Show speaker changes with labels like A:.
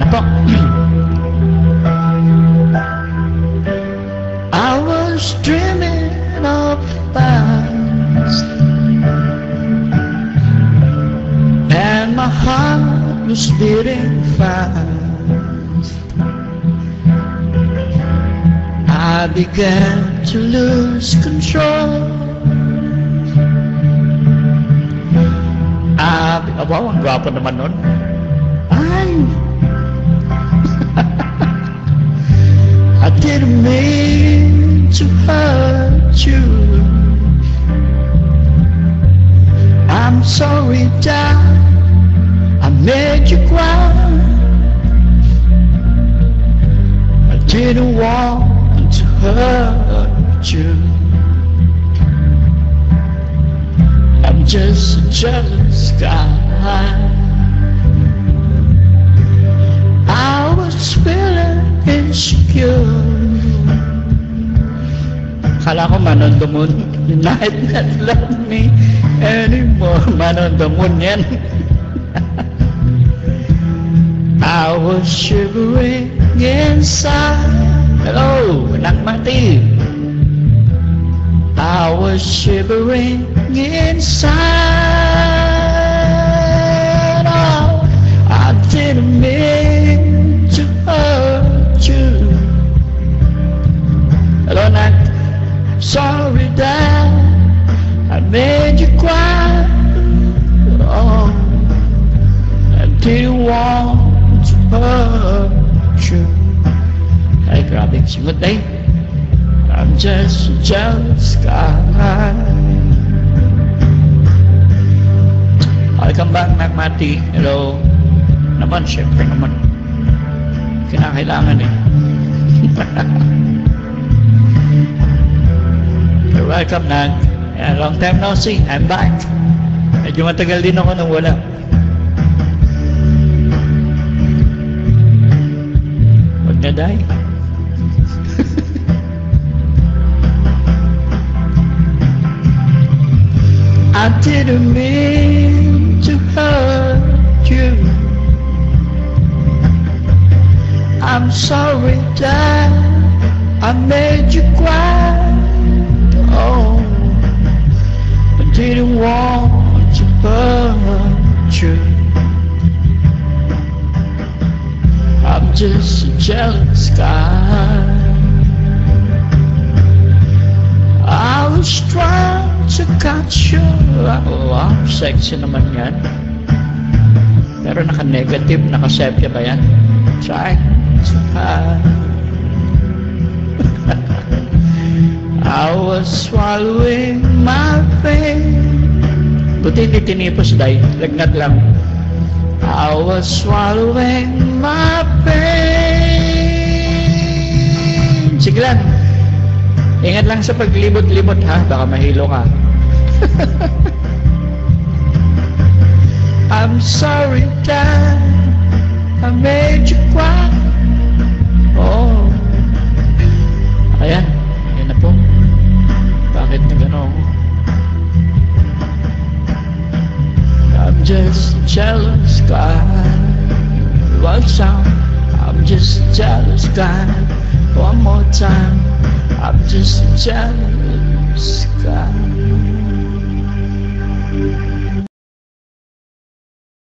A: po. I was dreaming of past, and my heart was beating fast. I began to lose control. Wow, ang gwapo naman nun. Ay! I didn't mean to hurt you. I'm sorry that I made you cry. I didn't want to hurt you. I'm just a jealous guy. I was feeling insecure. Akala ko Man on the Moon. You might not love me anymore. Man on the Moon yan. I was shivering inside. Hello, anak mati. I was shivering inside. Oh, I didn't mean to hurt you. Hello, Nak. Sorry that I made you cry. Oh, I didn't want to hurt you. Ay, grabe, singot eh. I'm just a jealous guy. Welcome back, Nagmati. Hello. Naman, syempre naman. Kinakailangan eh. You're welcome, Nag. Yeah, long time no see. I'm back. Medyo matagal din ako nung wala. Huwag na dahil. I didn't mean to hurt you. I'm sorry that I made you cry. Oh, I didn't want to hurt you. I'm just a jealous guy. I was trying to catch you. Wow, sexy naman yan. Pero naka-negative, naka-sepia ba yan? Try. I was swallowing my pain. Buti hindi tinipos, day. Lagnat lang. I was swallowing my pain. Sige lang. Ingat lang sa paglibot-libot ha, baka mahilo ka. I'm sorry that I made you cry. Oh, ayan, ayan na po. Bakit na gano'n? I'm just a jealous guy. One sound, I'm just a jealous guy. One more time, I'm just a jealous guy.